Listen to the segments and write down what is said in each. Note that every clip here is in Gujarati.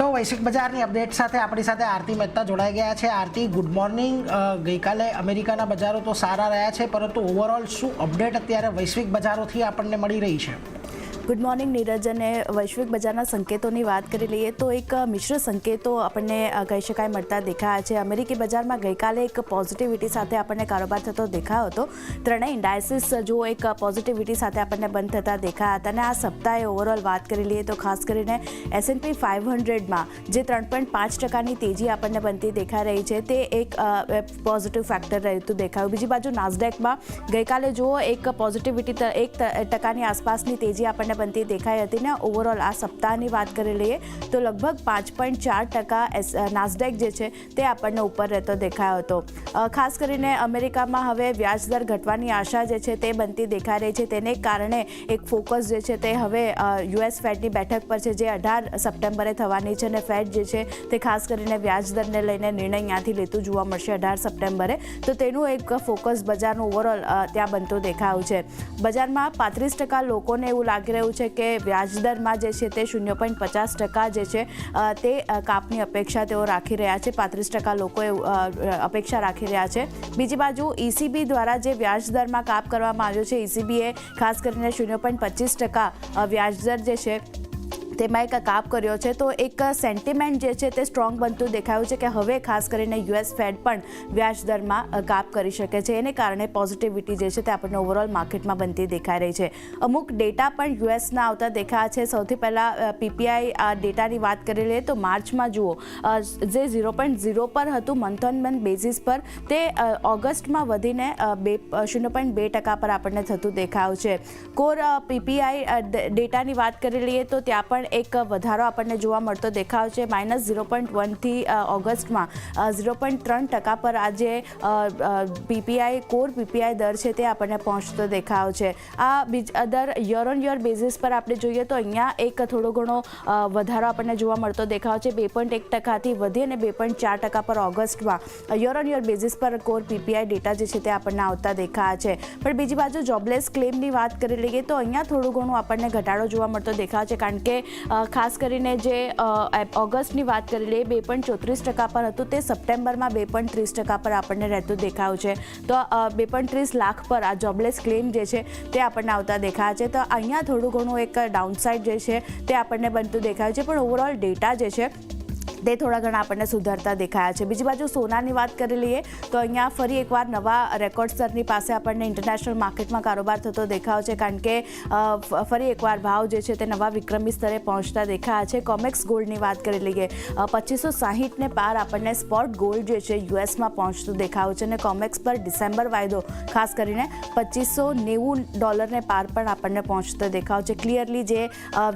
તો વૈશ્વિક બજારની અપડેટ સાથે આપણી સાથે આરતી મહેતા જોડાઈ ગયા છે। આરતી, ગુડ મોર્નિંગ। ગઈકાલે અમેરિકાના બજારો તો સારા રહ્યા છે, પરંતુ ઓવરઓલ શું અપડેટ અત્યારે વૈશ્વિક બજારોથી આપણને મળી રહી છે? Good morning Neeraj. અને વૈશ્વિક બજારના સંકેતોની વાત કરી લઈએ તો એક મિશ્ર સંકેતો આપણને કહી શકાય મળતા દેખાયા છે। અમેરિકી બજારમાં ગઈકાલે એક પોઝિટિવિટી સાથે આપણને કારોબાર થતો દેખાયો હતો। ત્રણેય ઇન્ડાયસીસ જો એક પોઝિટિવિટી સાથે આપણને બંધ થતા દેખાયા હતા। અને આ સપ્તાહે ઓવરઓલ વાત કરી લઈએ તો ખાસ કરીને S&P 500માં જે 3.5%ની તેજી આપણને બનતી દેખાઈ રહી છે, તે એક પોઝિટિવ ફેક્ટર રહેતું દેખાયું। બીજી બાજુ નાસ્ડેકમાં ગઈકાલે જો એક પોઝિટિવિટી 1% આસપાસની તેજી આપણને બનતી દેખાઈ હતી ને ઓવરઓલ આ સપ્તાહની વાત કરી લઈએ તો લગભગ 5.4% નાસ્ડેક જે છે તે આપણને ઉપર રહેતો દેખાયો હતો। ખાસ કરીને અમેરિકામાં હવે વ્યાજદર ઘટવાની આશા જે છે તે બનતી દેખાઈ રહી છે। તેને કારણે એક ફોકસ જે છે તે હવે US ફેડની બેઠક પર છે, જે 18 સપ્ટેમ્બરે થવાની છે। અને ફેડ જે છે તે ખાસ કરીને વ્યાજદરને લઈને નિર્ણય ત્યાંથી લેતું જોવા મળશે 18 સપ્ટેમ્બરે। તો તેનું એક ફોકસ બજારનું ઓવરઓલ ત્યાં બનતું દેખાયું છે। બજારમાં 35% લોકોને એવું લાગી રહ્યું છે કે વ્યાજદરમાં જે છે તે 0.50% જે છે તે કાપની અપેક્ષા તેઓ રાખી રહ્યા છે। 35% લોકોએ અપેક્ષા રાખી રહ્યા છે। બીજી બાજુ ECB દ્વારા જે વ્યાજદરમાં કાપ કરવામાં આવ્યો છે, ECBએ ખાસ કરીને 0.25% વ્યાજદર જે છે તેમાં એક કાપ કર્યો છે। તો એક સેન્ટિમેન્ટ જે છે તે સ્ટ્રોંગ બનતું દેખાયું છે કે હવે ખાસ કરીને US ફેડ પણ વ્યાજદરમાં કાપ કરી શકે છે। એને કારણે પોઝિટિવિટી જે છે તે આપણને ઓવરઓલ માર્કેટમાં બનતી દેખાઈ રહી છે। અમુક ડેટા પણ USના આવતા દેખાયા છે। સૌથી પહેલાં PPI ડેટાની વાત કરી લઈએ તો માર્ચમાં જુઓ જે 0.0 પર હતું મંથ ઓન મંથ બેઝિસ પર, તે ઓગસ્ટમાં વધીને 0.2% પર આપણને થતું દેખાયું છે। કોર PPI ડેટાની વાત કરી લઈએ તો ત્યાં પણ એક વધારો આપણને જોવા મળતો દેખાવ છે। -0.1 થી ઓગસ્ટમાં 0.3% પર આજે કોર PPI દર છે તે આપણને પહોંચતો દેખાવ છે। આ દર યર ઓન યર બેઝિસ પર આપણે જોઈએ તો અહીંયા એક થોડો ઘણો વધારો આપણને જોવા મળતો દેખાવ છે। 2.1% થી વધી અને 2.4% પર ઓગસ્ટમાં યર ઓન યર બેઝિસ પર કોર PPI ડેટા જે છે તે આપણને આવતા દેખાયા છે। પણ બીજી બાજુ જોબલેસ ક્લેમની વાત કરી લઈએ તો અહીંયા થોડું ઘણું આપણને ઘટાડો જોવા મળતો દેખાવ છે, કારણ કે ખાસ કરીને જે ઓગસ્ટની વાત કરી લઈએ 2.34% પર હતું, તે સપ્ટેમ્બરમાં 2.30% પર આપણને રહેતું દેખાયું છે। તો 2.30 લાખ પર આ જોબલેસ ક્લેમ જે છે તે આપણને આવતા દેખાયા છે। તો અહીંયા થોડું ઘણું એક ડાઉનસાઇડ જે છે તે આપણને બનતું દેખાયું છે, પણ ઓવરઓલ ડેટા જે છે તે થોડા ઘણા આપણને સુધરતા દેખાયા છે। બીજી બાજુ સોનાની વાત કરી લઈએ તો અહીંયા ફરી એકવાર નવા રેકોર્ડ સ્તરની પાસે આપણને ઇન્ટરનેશનલ માર્કેટમાં કારોબાર થતો દેખાવ છે, કારણ કે ફરી એકવાર ભાવ જે છે તે નવા વિક્રમી સ્તરે પહોંચતા દેખાયા છે। કોમેક્સ ગોલ્ડની વાત કરી લઈએ 2560ને પાર આપણને સ્પોટ ગોલ્ડ જે છે USમાં પહોંચતું દેખાવ છે। અને કોમેક્સ પર ડિસેમ્બર વાયદો ખાસ કરીને $2590 પાર પણ આપણને પહોંચતો દેખાવ છે। ક્લિયરલી જે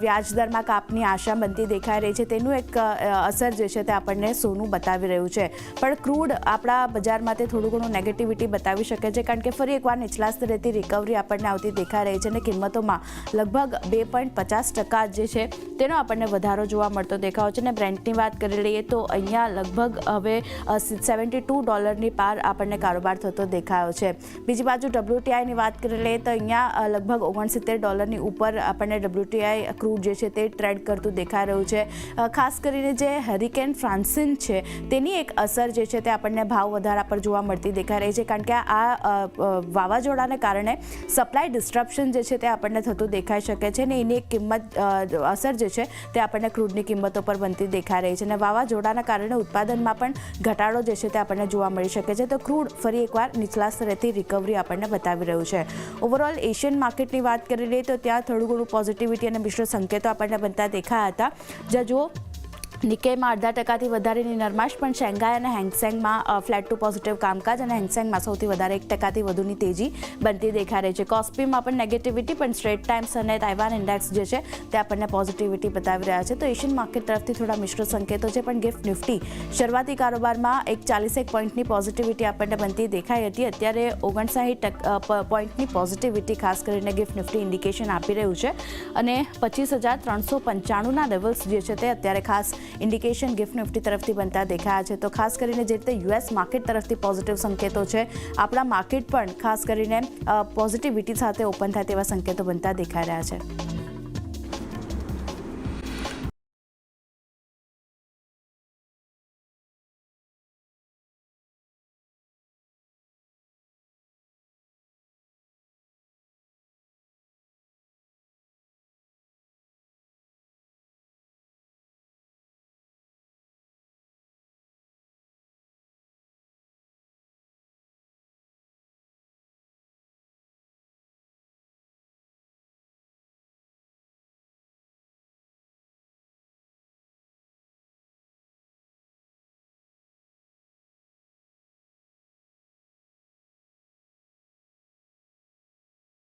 વ્યાજદરમાં કાપની આશા બનતી દેખાઈ રહી છે તેનું એક અસર જે છે તે આપણને સોનું બતાવી રહ્યું છે। પણ ક્રૂડ આપણા બજારમાં તે થોડું ઘણું નેગેટિવિટી બતાવી શકે છે, કારણ કે ફરી એકવાર નીચલા સ્તરેથી રિકવરી આપણને આવતી દેખાઈ રહી છે। અને કિંમતોમાં લગભગ 2.50% જે છે તેનો આપણને વધારો જોવા મળતો દેખાવ છે। અને બ્રેન્ટની વાત કરી લઈએ તો અહીંયા લગભગ હવે $72ની પાર આપણને કારોબાર થતો દેખાયો છે। બીજી બાજુ WTIની વાત કરી લઈએ તો અહીંયા લગભગ $69ની ઉપર આપણને WTI ક્રૂડ જે છે તે ટ્રેડ કરતું દેખાઈ રહ્યું છે। ખાસ કરીને જે હરિકેન ફ્રાન્સિન છે તેની એક અસર જે છે તે આપણને ભાવ વધારા પર જોવા મળતી દેખાઈ રહી છે, કારણ કે આ વાવાઝોડાને કારણે સપ્લાય ડિસ્ટ્રપ્શન જે છે તે આપણને થતું દેખાઈ શકે છે। અને એની એક કિંમત અસર જે છે તે આપણને ક્રૂડની કિંમતો પર બનતી દેખાઈ રહી છે। અને વાવાઝોડાના કારણે ઉત્પાદનમાં પણ ઘટાડો જે છે તે આપણને જોવા મળી શકે છે। તો ક્રૂડ ફરી એકવાર નીચલા સ્તરેથી રિકવરી આપણને બતાવી રહ્યું છે। ઓવરઓલ એશિયન માર્કેટની વાત કરી લઈએ તો ત્યાં થોડું ઘણું પોઝિટિવિટી અને મિશ્ર સંકેતો આપણને બનતા દેખાયા હતા। જ્યાં જુઓ નિકેઈમાં 0.5% વધારેની નરમાશ, પણ શેંઘાઈ અને હેંગસેંગમાં ફ્લેટ ટુ પોઝિટિવ કામકાજ અને હેંગસેંગમાં સૌથી વધારે 1%થી વધુની તેજી બનતી દેખાઈ રહી છે। કોસ્પીમાં પણ નેગેટિવિટી, પણ સ્ટ્રેટ ટાઈમ્સ અને તાઇવાન ઇન્ડેક્સ જે છે તે આપણને પોઝિટિવિટી બતાવી રહ્યા છે। તો એશિયન માર્કેટ તરફથી થોડા મિશ્ર સંકેતો છે, પણ ગિફ્ટ નિફ્ટી શરૂઆતી કારોબારમાં 41 પોઈન્ટની પોઝિટિવિટી આપણને બનતી દેખાઈ હતી। અત્યારે 59 પોઈન્ટની પોઝિટિવિટી ખાસ કરીને ગિફ્ટ નિફ્ટી ઇન્ડિકેશન આપી રહ્યું છે। અને 25,395ના લેવલ્સ જે છે તે અત્યારે ખાસ ઇન્ડિકેશન ગિફ્ટ નિફ્ટી તરફથી બનતા દેખાયા છે। તો ખાસ કરીને જે રીતે US માર્કેટ તરફથી પોઝિટિવ સંકેતો છે, આપણા માર્કેટ પણ ખાસ કરીને પોઝિટિવિટી સાથે ઓપન થાય તેવા સંકેતો બનતા દેખાઈ રહ્યા છે।